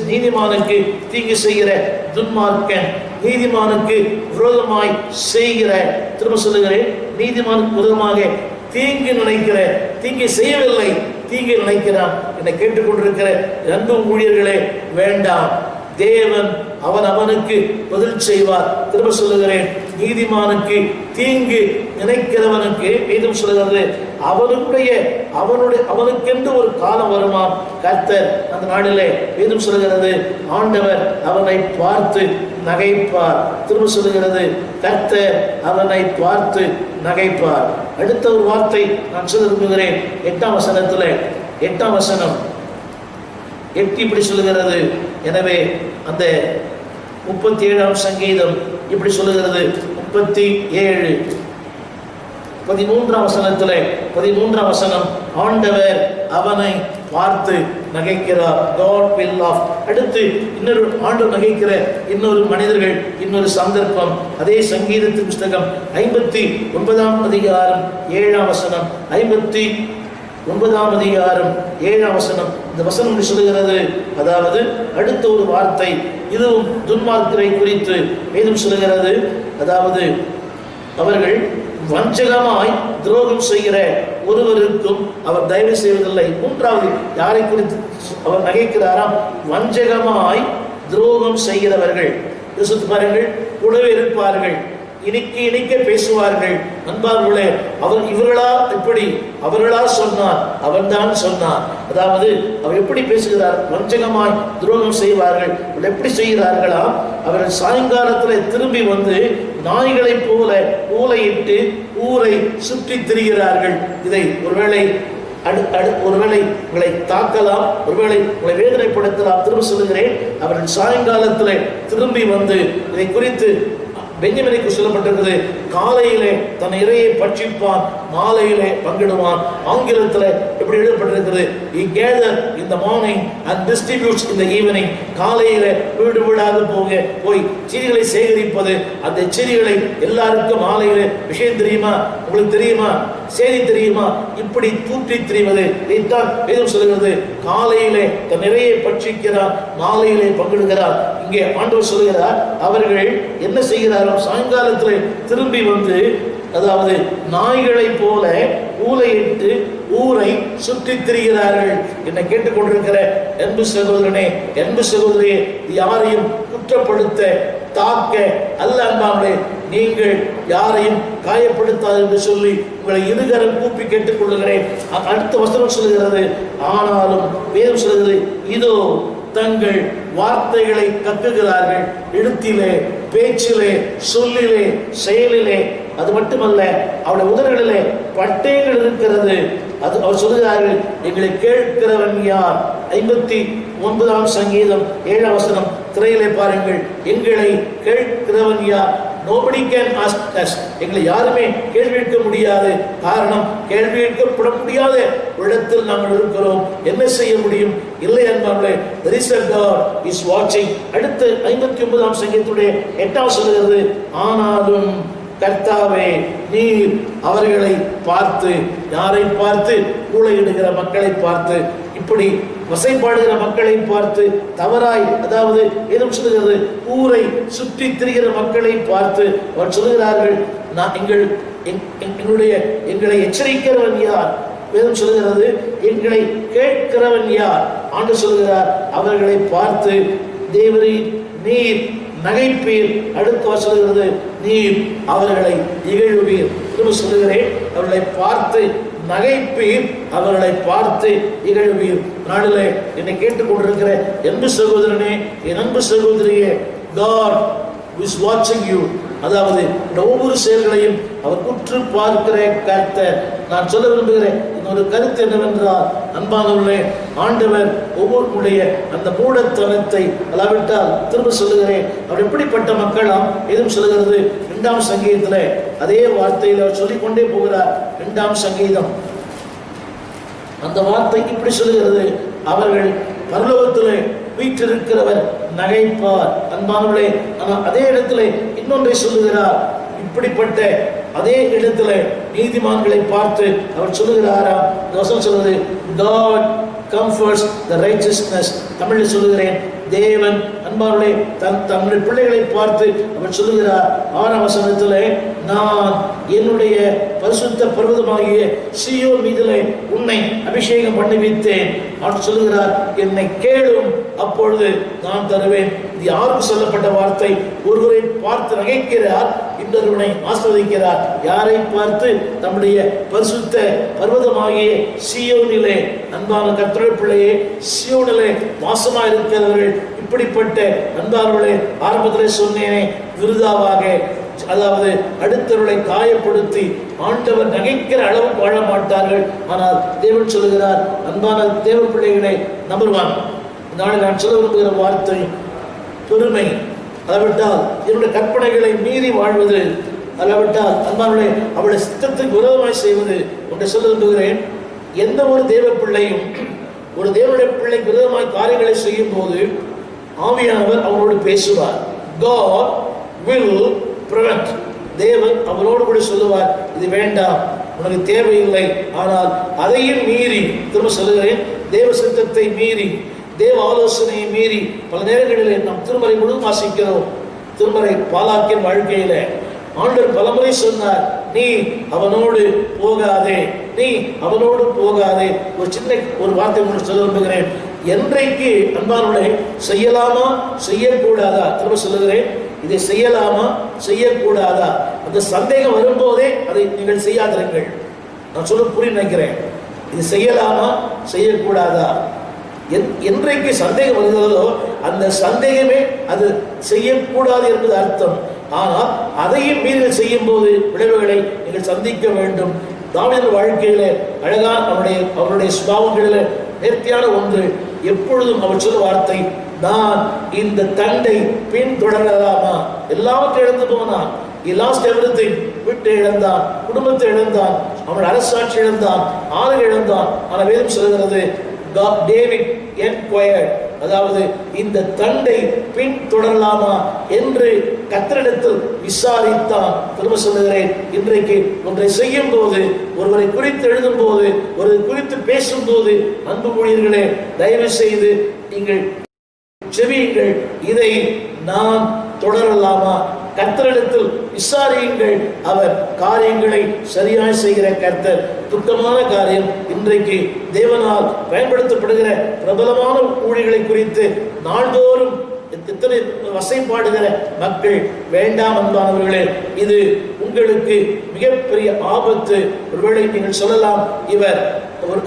நீதிமானுக்கு தீங்கு செய்கிற துன்மார்க்கன், நீதிமானுக்கு விரோதமாய் செய்கிற, திரும்ப சொல்லுகிறேன், நீதிமானுக்கு விரோதமாக தீங்கு நினைக்கிற, தீங்கு செய்யவில்லை, தீங்கு நினைக்கிறான். என்னை கேட்டுக்கொண்டிருக்கிற அன்பு ஊழியர்களே, வேண்டாம். தேவன் அவனுக்கு பதில் செய்வார். திரும்ப சொல்லுகிறேன், நீதிமானுக்கு தீங்கு நினைக்கிறவனுக்கு வேதம் சொல்லுகிறது அவனுக்கென்று ஒரு காலம் வருமாம். கர்த்தர் அந்த நாளிலே வேதம் சொல்லுகிறது ஆண்டவர் அவனை பார்த்து நகைப்பார். திரும்ப சொல்லுகிறது கர்த்தர் அவனை பார்த்து நகைப்பார். அடுத்த ஒரு வார்த்தை நான் சொல்ல விரும்புகிறேன். 8ஆம் வசனத்தில், 8ஆம் வசனம் 8 இப்படி சொல்லுகிறது. எனவே அந்த 37ஆம் சங்கீதம் இப்படி சொல்லுகிறது. 37 13ஆம் வசனத்தில், 13ஆம் வசனம், ஆண்டவர் அவனை பார்த்து நகைக்கிறார். God will laugh. அடுத்து இன்னொரு ஆண்டவர் நகைக்கிற இன்னொரு மனிதர்கள், இன்னொரு சந்தர்ப்பம். அதே சங்கீதத்தின் புஸ்தகம் 59ஆம் அதிகாரம் 7ஆம் வசனம், 59ஆம் அதிகாரம் 7ஆம் வசனம். இந்த வசனம் சொல்லுகிறது, அதாவது அடுத்த ஒரு வார்த்தை, இதுவும் துன்மார்க்கரை குறித்து வேதம் சொல்லுகிறது. அதாவது அவர்கள் வஞ்சகமாய் துரோகம் செய்கிற ஒருவருக்கும் அவர் தயவு செய்வதில்லை. மூன்றாவது யாரை குறித்து அவர் நகைக்கிறாராம்? வஞ்சகமாய் துரோகம் செய்கிறவர்கள். யோசித்து பாருங்கள். கூடவே இருப்பார்கள், இனிக்க இனிக்க பேசுவார்கள். அன்பார்களே, இவர்களா இப்படி அவர்களா சொன்னார், அவன்தான் சொன்னார். அதாவது அவர் எப்படி பேசுகிறார்? வஞ்சகமாய் துரோகம் செய்வார்கள். எப்படி செய்கிறார்களா? அவர்கள் சாயங்காலத்தில் திரும்பி வந்து நாய்களைப் போல ஊலையிட்டு ஊரை சுற்றி திரிகிறார்கள். இதை ஒருவேளை ஒருவேளை உங்களை தாக்கலாம், ஒருவேளை உங்களை வேதனைப்படுத்தலாம். திரும்ப சொல்லுகிறேன், அவர்கள் சாயங்காலத்தில் திரும்பி வந்து இதை குறித்து பென்யமீனுக்கு சொல்லப்பட்டிருக்கிறது, காலையிலே தன் இரையை பட்சிப்பான், மாலையிலே பங்கிடுவான். ஆங்கிலத்தில் எப்படி எழுதப்பட்டிருக்கிறது? He gathered in the morning and distributes in the evening. காலையிலே வீடு வீடாக போய் செடிகளை சேகரிப்பது, அந்த செடிகளை எல்லாருக்கும் மாலையிலே. விஷயம் தெரியுமா? உங்களுக்கு தெரியுமா? செய்தி தெரியுமா? இப்படி தூற்றி திரிவது. இதைத்தான் வேதம் சொல்கிறது. காலையிலே தன் நிறையை பட்சிக்கிறார், மாலையிலே பங்கிடுகிறார். இங்கே ஆண்டவர் சொல்கிறார், அவர்கள் என்ன செய்கிறார்? சாயங்காலத்தில் திரும்பி வந்து, அதாவது நாய்களைப் போல ஊலையிட்டு ஊரை சுற்றி திரிகிறார்கள். என்னை கேட்டுக்கொண்டிருக்கிற அன்பு சகோதரனே, அன்பு சகோதரியே, யாரையும் குற்றப்படுத்த தாக்க அல்ல அன்பானே, நீங்கள் யாரையும் காயப்படுத்தாது என்று சொல்லி உங்களை இருகரம் கூப்பி கேட்டுக்கொள்ளுகிறேன். அடுத்த வசனம் சொல்லுகிறது, ஆனாலும் வேதம் சொல்லுகிறது, இதோ தங்கள் வார்த்தைகளை கக்குகிறார்கள், எழுத்திலே, பேச்சிலே, சொல்லிலே, செயலிலே. அது மட்டுமல்ல, அவருடைய உதடுகளிலே பட்டயங்கள் இருக்கிறது. அது அவர் சொல்லுகிறார்கள், எங்களை கேட்கிறவன் யார்? 59ஆம் சங்கீதம் 7ஆம் வசனம் திரையிலே பாருங்கள். எங்களை கேட்கிறவன் யார்? Nobody can ask us. எங்களை யாருமே கேள்வி கேட்க முடியாது. காரணம், கேள்வி கேட்கப்பட முடியாத இடத்தில் நாங்கள் இருக்கிறோம். என்ன செய்ய முடியும்? இல்லை அன்பார்களே, there is a God is watching. அடுத்து 59ஆம் சங்கீதத்துடைய 8ஆம் சொல்கிறது, ஆனாலும் கர்த்தாவே நீர் அவர்களை பார்த்து, யாரை பார்த்து? ஊழையிடுகிற மக்களை பார்த்து, இப்படி வசைப்பாடுகிற மக்களை பார்த்து, தவறாய், அதாவது எதுவும் சொல்லுகிறது, ஊரை சுற்றி திரிகிற மக்களை பார்த்து அவர் சொல்லுகிறார்கள், எங்களை எச்சரிக்கிறவன் யார்? வேதம் சொல்லுகிறது, எங்களை கேட்கிறவன் யார்? ஆண்டு சொல்லுகிறார், அவர்களை பார்த்து தேவரீர் நீர் நகைப்பீர். அடுத்து சொல்லுகிறது, நீர் அவர்களை இகழுவீர். திரும்ப சொல்லுகிறேன், அவர்களை பார்த்து நகைப்பீர், அவர்களை பார்த்து இகழுவீர். நாளிலே என்னை கேட்டுக்கொண்டிருக்கிற அன்பு சகோதரனே, என் அன்பு சகோதரியே, God is watching you. அதாவது ஒவ்வொரு செயல்களையும் அவர் உற்று பார்க்கிற கர்த்தர். நான் சொல்ல விரும்புகிறேன் இன்னொரு கருத்து என்னவென்றால், அன்பானவர்களே, ஆண்டவர் ஒவ்வொருடைய அந்த மூடத்தனத்தை, அல்லாவிட்டால் திரும்ப சொல்லுகிறேன், அவர் எப்படிப்பட்ட மக்களாம் எதுவும் சொல்லுகிறது. 2ஆம் சங்கீதத்தில் அதே வார்த்தையில் அவர் சொல்லிக்கொண்டே போகிறார். 2ஆம் சங்கீதம் அந்த வார்த்தை இப்படி சொல்லுகிறது, அவர்கள் பரலோகத்திலே வீற்றிருக்கிறவர் நகைப்பார். அன்பானவர்களே, ஆனால் அதே இடத்துல இன்னொன்றை சொல்லுகிறார். இப்படிப்பட்ட அதே இடத்துல நீதிமான்களை பார்த்து அவர் சொல்லுகிறாரா? வசனம் சொல்லுது, God comforts the righteousness. தமிழில் சொல்லுகிறேன், தேவன் அன்பானவர்களே தன்னுடைய பிள்ளைகளை பார்த்து அவர் சொல்லுகிறார் 6ஆம் வசனத்திலே, நான் என்னுடைய பரிசுத்த பர்வதமாகிய சீயோன் மீதிலே உன்னை அபிஷேகம் பண்ணிவித்தேன். அவர் சொல்லுகிறார், என்னை கேளும், அப்பொழுது நான் தருவேன். இது யாருக்கு சொல்லப்பட்ட வார்த்தை? ஒருவரை பார்த்து நகைக்கிறார், இன்னொருவனை ஆஸ்வதிக்கிறார். யாரை பார்த்து? நம்முடைய பரிசுத்த பர்வதமாகிய சீயோனிலே, அன்பான கர்த்தருடைய பிள்ளையே, சீயோனிலே வாசமாக இருக்கிறவர்கள். இப்படிப்பட்ட அன்பானவர்களே, ஆரம்பத்திலே சொன்னேனே, விருதாவாக, அதாவது அடுத்தவர்களை காயப்படுத்தி ஆண்டவர் நகைக்கிற அளவு வாழ மாட்டார்கள். ஆனால் தேவன் சொல்லுகிறார், அன்பான தேவ பிள்ளைகளை, நம்பர் 1 நாளை நான் சொல்ல விரும்புகிற வார்த்தை பெருமை. அதைவிட்டால் என்னுடைய கற்பனைகளை மீறி வாழ்வது, அதைவிட்டால் அன்பானவர்களே அவருடைய சித்தத்துக்கு விரோதமாய் செய்வது. ஒன்றை சொல்ல விரும்புகிறேன், எந்த ஒரு தேவ பிள்ளையும் ஒரு தேவனுடைய பிள்ளைக்கு விரோதமாய் காரியங்களை செய்யும் போது ஆவியானவர் அவரோடு பேசுவார். God will prevent. தேவன் அவரோடு கூட சொல்லுவார், இது வேண்டாம், உனக்கு தேவையில்லை. ஆனால் அதையும் மீறி, திரும்ப சொல்லுகிறேன், தேவ சித்தத்தை மீறி, தேவ ஆலோசனையை மீறி பல நேரங்களில் நாம் திருமறை முழுவதும் வாசிக்கிறோம். திருமறை பாலாக்கின் வாழ்க்கையில ஆண்டவர் பலமுறை சொன்னார், நீ அவனோடு போகாதே, நீ அவனோடு போகாதே. ஒரு சின்ன ஒரு வார்த்தை உங்களுக்கு சொல்ல விரும்புகிறேன். என்றைக்கு அன்பானவர்களே செய்யலாமா செய்யக்கூடாதா? திரும்ப சொல்லுகிறேன், இதை செய்யலாமா செய்யக்கூடாதா அந்த சந்தேகம் வரும்போதே அதை நீங்கள் செய்யாதிருங்கள். நான் சொல்ல புரிய நினைக்கிறேன். இது செய்யலாமா செய்யக்கூடாதா என்றைக்கு சந்தேகம் வருகிறதோ அந்த சந்தேகமே அது செய்யக்கூடாது என்பது அர்த்தம். ஆனால் அதையும் மீறல் செய்யும் போது விளைவுகளை நீங்கள் சந்திக்க வேண்டும். தாவீது வாழ்க்கையில அழகான அவருடைய சுபாவங்களில் நேர்த்தியான ஒன்று, எப்பொழுதும் அவர் சொல்ல வார்த்தை, நான் இந்த தண்டை பின்தொடரலாமா. எல்லாவற்றையும் இழந்து போனான். He lost everything. விட்டு இழந்தான், குடும்பத்தை இழந்தான், அவன் அரசாட்சி இழந்தான், ஆறு இழந்தான். ஆனால் வேதம் சொல்கிறது டேவிட் என்கொயர்ட், அதாவது இந்த தண்டை பின் தொடரலாமா என்று கர்த்தரிடத்தில் விசாரித்தான். திரும்ப சொல்லுகிறேன், இன்றைக்கு ஒன்றை செய்யும் போது, ஒருவரை குறித்து எழுதும் போது, ஒருவரை குறித்து பேசும் போது, அன்பு ஊழியர்களே, தயவு செய்து நீங்கள் செவியுங்கள். இதை நான் தொடரலாமா? கர்த்தரிடத்தில் விசாரியுங்கள். அவர் காரியங்களை சரியாய் செய்கிற கர்த்தர். துக்கமான காரியம், இன்றைக்கு தேவனால் பயன்படுத்தப்படுகிற பிரபலமான ஊழியர்களை குறித்து நாள்தோறும் எத்தனை வசைப்பாடுகிற மக்கள். வேண்டாம் அன்பானவர்களே, இது உங்களுக்கு மிகப்பெரிய ஆபத்து. ஒருவேளை நீங்கள் சொல்லலாம், இவர்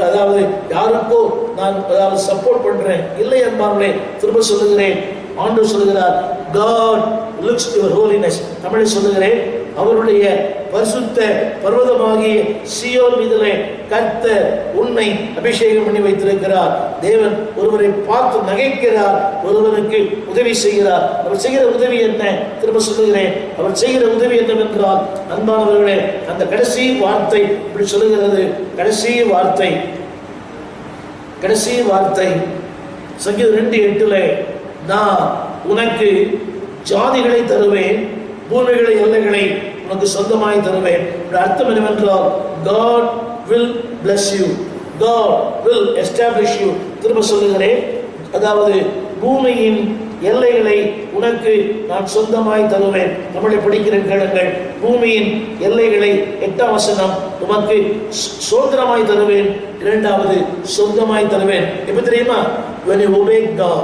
அதாவது யாருக்கோ நான் அதாவது சப்போர்ட் பண்றேன். இல்லை அன்பானவர்களே, திரும்ப சொல்லுகிறேன், ஆண்டவர் சொல்லுகிறார், God looks to your holiness. தமிழில் சொல்லுகிறேன், அவருடைய பரிசுத்த பர்வதமாகிய சீயோன் மீதிலே கர்த்தர் உன்னை அபிஷேகம் பண்ணி வைத்திருக்கிறார். தேவன் ஒருவரை பார்த்து நகைக்கிறார், ஒருவருக்கு உதவி செய்கிறார். அவர் செய்கிற உதவி என்ன? திரும்ப சொல்லுகிறேன், அவர் செய்கிற உதவி என்னவென்றால், அன்பானவர்களே, அந்த கடைசி வார்த்தை இப்படி சொல்லுகிறது. கடைசி வார்த்தை சங்கீதம் 2:8, நான் உனக்கு ஜாதிகளை தருவேன், பூமிகளை எல்லைகளை உனக்கு சொந்தமாய் தருவேன். அர்த்தம் என்னவென்றால், God will bless you, God will establish you. திரும்ப சொல்லுகிறேன், அதாவது பூமியின் எல்லைகளை உனக்கு நான் சொந்தமாய் தருவேன். தமிழை படிக்கிற கேளுங்கள். பூமியின் எல்லைகளை 8ஆம் வசனம், உனக்கு சுதந்திரமாய் தருவேன். 2வது சொந்தமாய் தருவேன். எப்ப தெரியுமா? when you obey God.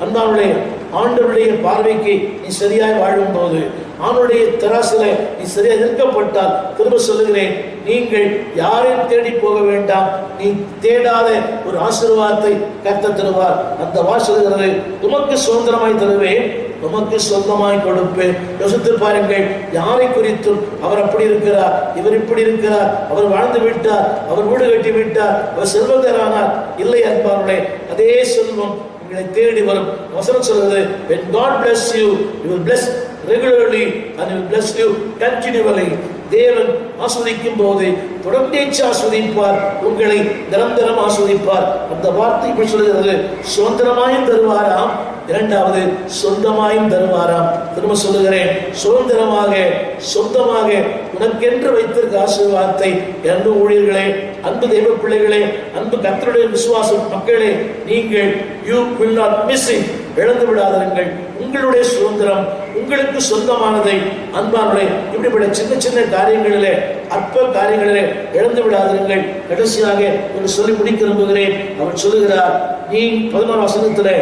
அன்பானுடைய ஆண்டவருடைய பார்வைக்கு நீ சரியாய் வாழும் போது, ஆண்டவருடைய தராசில நீ சரியாக நிற்கப்பட்டால், திரும்ப சொல்லுகிறேன், நீங்கள் யாரையும் தேடி போக வேண்டாம். நீ தேடாத ஒரு ஆசீர்வாதத்தை கர்த்தர் தருவார். அந்த வாசல்கிறது, உமக்கு சுதந்திரமாய் தருவேன், உமக்கு சொந்தமாய் கொடுப்பேன். யோசித்து பாருங்கள், யாரை குறித்தும் அவர் அப்படி இருக்கிறார், இவர் இப்படி இருக்கிறார், அவர் வாழ்ந்து விட்டார், அவர் வீடு கட்டி விட்டார், அவர் செல்வந்தரானார். இல்லை அன்பார்களே, அதே செல்வம் உங்களை தேடி வரும். வசனம் சொல்கிறது, when God bless you, he will bless regularly and he will bless you continually. தேவன் ஆஸ்வதிக்கும் போது தொடர்ந்து ஆஸ்வதிப்பார், உங்களை நிரந்தரம் ஆஸ்வதிப்பார். அந்த வார்த்தை இப்படி சொல்கிறது, சுதந்திரமாயும் தருவாராம், 2வது சொந்தமாயும் தருவாராம். திரும்ப சொல்லுகிறேன், சுதந்திரமாக சொந்தமாக உனக்கென்று வைத்திருக்க ஆசீர்வாதத்தை. அன்பு ஊழியர்களே, அன்பு தெய்வ பிள்ளைகளே, அன்பு கர்த்தருடைய விசுவாச மக்களே, நீங்கள் you will not miss it. இழந்து விடாதீர்கள். உங்களுடைய சுதந்திரம், உங்களுக்கு சொந்தமானதை அன்பானே இப்படிப்பட்ட சின்ன சின்ன காரியங்களிலே, அற்ப காரியங்களிலே இழந்து விடாதீர்கள். கடைசியாக ஒரு சொல்லி முடிக்க விரும்புகிறேன். அவர் சொல்லுகிறார், நீ 11ஆம் வசனத்திலே,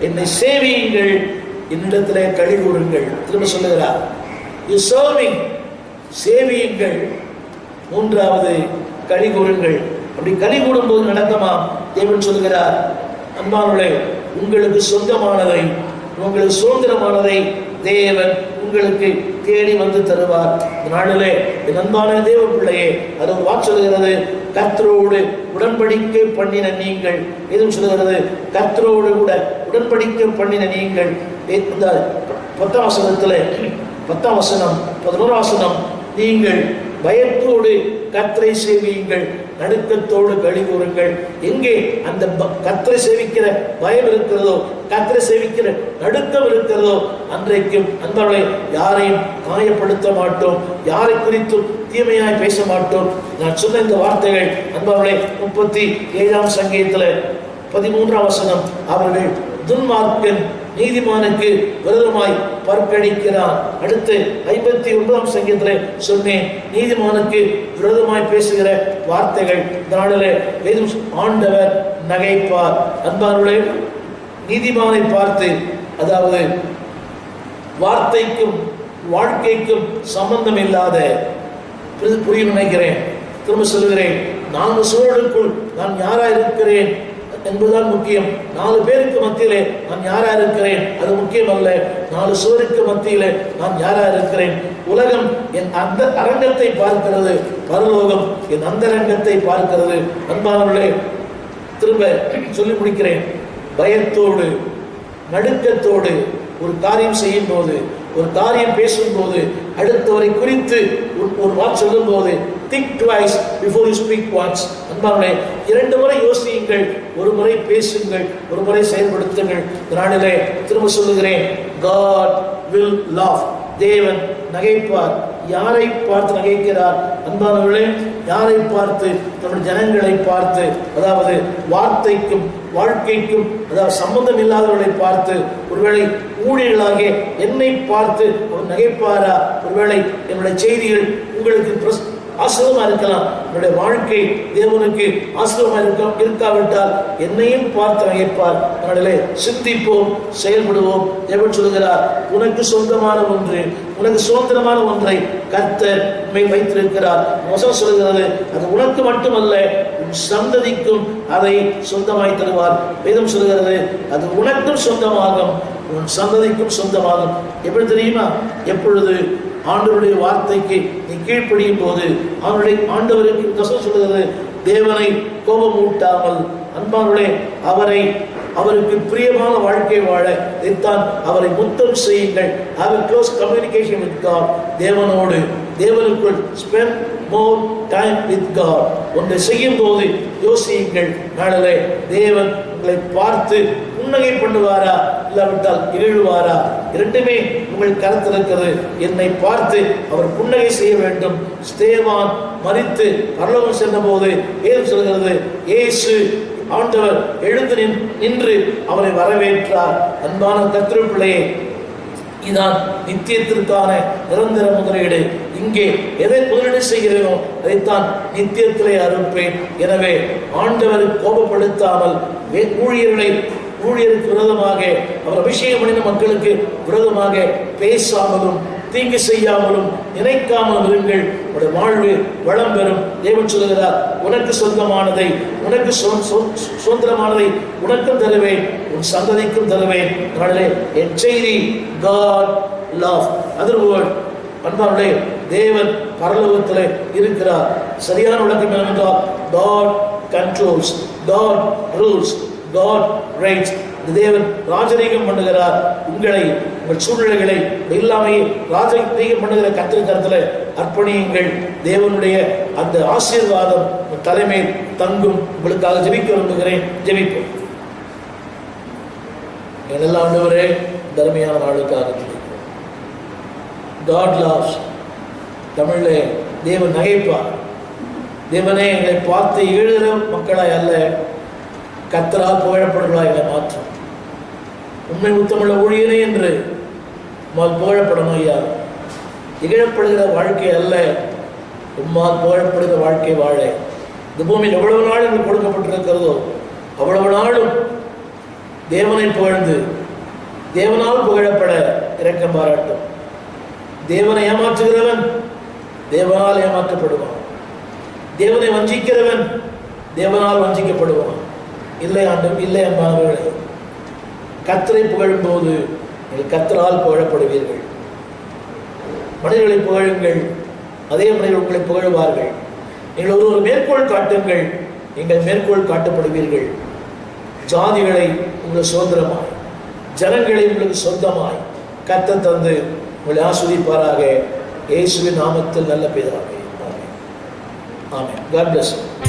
என்னை சேவியுங்கள், என்னிடத்திலே களி கூறுங்கள். திரும்ப சொல்லுகிறார், you serve me, சேவியுங்கள். 3வது களி கூறுங்கள். அப்படி களி கூடும்போது நடக்குமா? தேவன் சொல்லுகிறார், அன்பானே, உங்களுக்கு சொந்தமானதை, உங்களுக்கு சுதந்திரமானதை தேவன் உங்களுக்கு தேடி வந்து தருவார். நாளிலே என் அன்பான தேவ பிள்ளையே, அது வாக்கு சொல்கிறது, கர்த்தரோடு உடன்படிக்கை பண்ணின நீங்கள். எதுவும் சொல்கிறது, கர்த்தரோடு கூட உடன்படிக்கை பண்ணின நீங்கள். இந்த 10ஆம் வசனத்தில் 10ஆம் வசனம் 11ஆம் வசனம், நீங்கள் பயத்தோடு கர்த்தரை சேவியுங்கள், நடுக்கத்தோடு களி கூறுங்கள். எங்கே அந்த கர்த்தரை சேவிக்கிற பயம் இருக்கிறதோ, கர்த்தரை சேவிக்கிற நடுக்கம் இருக்கிறதோ, அன்றைக்கும் அன்பர்களே யாரையும் காயப்படுத்த மாட்டோம், யாரை குறித்தும் தீமையாய் பேச மாட்டோம். நான் சொன்ன இந்த வார்த்தைகள் அன்பர்களே 37ஆம் சங்கீதத்தில் 13ஆம் வசனம், அவர்கள் துன்மார்க்கன் நீதிமானுக்கு விரோதமாய் பற்கடிக்கிறான். அடுத்து 59ஆம் சங்கீதத்தில் சொன்னேன், நீதிமானுக்கு விரோதமாய் பேசுகிற வார்த்தைகள். நாளிலே ஆண்டவர் நகைப்பார். அன்பானவர்களே, நீதிமானை பார்த்து, அதாவது வார்த்தைக்கும் வாழ்க்கைக்கும் சம்பந்தம் இல்லாத, புரிய நினைக்கிறேன், திரும்ப சொல்லுகிறேன், 4 சூழலுக்குள் நான் யாரா இருக்கிறேன் என்பதுதான் முக்கியம். 4 பேருக்கு மத்தியிலே நான் யாரா இருக்கிறேன் அது முக்கியம் அல்ல. 4 சுவருக்கு மத்தியிலே நான் யாரா இருக்கிறேன். உலகம் என் அந்த அரங்கத்தை பார்க்கிறது, பரலோகம் என் அந்த அரங்கத்தை பார்க்கிறது. அன்பானவர்களே, திரும்ப சொல்லி முடிக்கிறேன். பயத்தோடு நடுக்கத்தோடு ஒரு காரியம் செய்யும் போது, ஒரு காரியம் பேசும்போது, அடுத்தவரை குறித்து ஒரு வார்த்தை சொல்லும் போது, think twice before you speak once. அன்பானவர்களே, 2 முறை யோசியுங்கள், ஒரு முறை பேசுங்கள், ஒரு முறை செயல்படுத்துங்கள். நாளிலே திரும்ப சொல்லுகிறேன், God will laugh. தேவன் நகைப்பார். யாரை பார்த்து நகைக்கிறார்? அன்பானவர்களே, யாரை பார்த்து? நம்முடைய ஜனங்களை பார்த்து, அதாவது வார்த்தைக்கும் வாழ்க்கைக்கும் அதாவது சம்பந்தம் இல்லாதவர்களை பார்த்து. ஒருவேளை ஊழியர்களாகிய என்னை பார்த்து அவர் நகைப்பாரா? ஒருவேளை என்னுடைய செய்திகள் உங்களுக்கு ஆசிரியமா இருக்கலாம், என்னுடைய வாழ்க்கை தேவனுக்கு ஆசிரியமா இருக்காவிட்டால் என்னையும் பார்த்து நகைப்பார். அதனாலே சிந்திப்போம், செயல்படுவோம். தேவன் சொல்லுகிறார், உனக்கு சொந்தமான ஒன்று, உனக்கு சுதந்திரமான ஒன்றை கர்த்தர் வைத்திருக்கிறார். வசனம் சொல்லுகிறது, அது உனக்கு மட்டுமல்ல உன் சந்ததிக்கும் அதை சொந்தமாய் தருவார். வேதம் சொல்லுகிறது, அது உனக்கும் சொந்தமாகும், உன் சந்ததிக்கும் சொந்தமாகும். எப்படி தெரியுமா? எப்பொழுது ஆண்டவருடைய வார்த்தைக்கு நீ கீழ்ப்படியும் போது, ஆண்டவருக்கு சொல்லுகிறது, தேவனை கோபம் ஊட்டாமல் அன்பானவர்களே அவருக்கு பிரியமான வாழ்க்கை வாழ இதைத்தான் அவரை முத்தம் செய்யுங்கள். have a close communication with God. தேவனுக்குள் spend more time with God. ஒன்றை செய்யும் போது யோசியுங்கள், நாளிலே தேவன் உங்களை பார்த்து புன்னகை பண்ணுவாரா இல்லாவிட்டால் இகழுவாரா? 2மே உங்கள் கருத்தில் இருக்கிறது. என்னை பார்த்து அவர் புன்னகை செய்ய வேண்டும். ஸ்தேவான் மரித்து பரலோகம் சென்ற போது ஏன் சொல்கிறது, இயேசு ஆண்டவர் எழுந்து நின்று அவரை வரவேற்றார். அன்பான கர்த்தருடைய பிள்ளையே, இதான் நித்தியத்திற்கான நிரந்தர முதலீடு. இங்கே எதை முதலீடு செய்கிறேனோ அதைத்தான் நித்தியத்திலே அறுப்பேன். எனவே ஆண்டவரை கோபப்படுத்தாமல் ஊழியருக்கு விரோதமாக, அவர் அபிஷேகம் பண்ணின மக்களுக்கு விரோதமாக பேசாமலும் தீங்கு செய்யாமலும் நினைக்காமலும் இருங்கள். உடைய வாழ்வு வளம் பெறும். தேவன் சொல்லுகிறார், உனக்கு சொந்தமானதை, உனக்கு சுதந்திரமானதை உனக்கும் தருவேன், உன் சந்ததிக்கும் தருவேன். அதனாலே என் செய்தி God love. அதர் வேர்ட், அன்பானவர்களே, தேவன் பரலோகத்திலே இருக்கிறார். சரியான விளக்கம் என்னவென்றால், God controls, God rules, God reigns. தேவன் ராஜரீகம் பண்ணுகிறார். உங்களை, உங்கள் சூழ்நிலைகளை எல்லாமே ராஜரீகம் பண்ணுகிற கர்த்தரிடத்தில் அர்ப்பணியுங்கள். தேவனுடைய அந்த ஆசீர்வாதம் தலைமையில் தங்கும். உங்களுக்காக ஜெபிக்க விரும்புகிறேன். ஜெபிப்போம். எல்லாம் ஆண்டவரே, தர்மையான நாளுக்காக ஜெபிப்போம். God loves. தமிழிலே தேவன் நகைப்பார். தேவனே, எங்களை பார்த்து எழுகிற மக்களாய் அல்ல, கர்த்தரால் புகழப்படுவர்களாய் எங்களை மாற்றும். உண்மை உத்தமுள்ள ஊழியனே என்று புகழப்படணும் ஐயா. இகழப்படுகிற வாழ்க்கை அல்ல, உம்மால் புகழப்படுகிற வாழ்க்கை வாழ இந்த பூமியில் எவ்வளவு நாள் எங்களுக்கு கொடுக்கப்பட்டிருக்கிறதோ அவ்வளவு நாளும் தேவனை புகழ்ந்து தேவனால் புகழப்பட இரக்கம் பாராட்டும். தேவனை ஏமாற்றுகிறவன் தேவனால் ஏமாற்றப்படுவான். தேவனை வஞ்சிக்கிறவன் தேவனால் வஞ்சிக்கப்படுவான். இல்லை இல்லை அன்பானவர்களே, கர்த்தரை புகழும் போது நீங்கள் கர்த்தரால் புகழப்படுவீர்கள். மனிதர்களை புகழுங்கள், அதே மனிதர்கள் உங்களை புகழுவார்கள். நீங்கள் ஒரு மேற்கோள் காட்டுங்கள், நீங்கள் மேற்கோள் காட்டப்படுவீர்கள். ஜாதிகளை உங்களுக்கு சுதந்திரமாய், ஜனங்களை உங்களுக்கு சொந்தமாய் கர்த்தர் தந்து உங்களை ஆசீர்வதிப்பாராக. இயேசுவின் நாமத்தில் நல்ல பிதாவே. ஆமென். God bless you.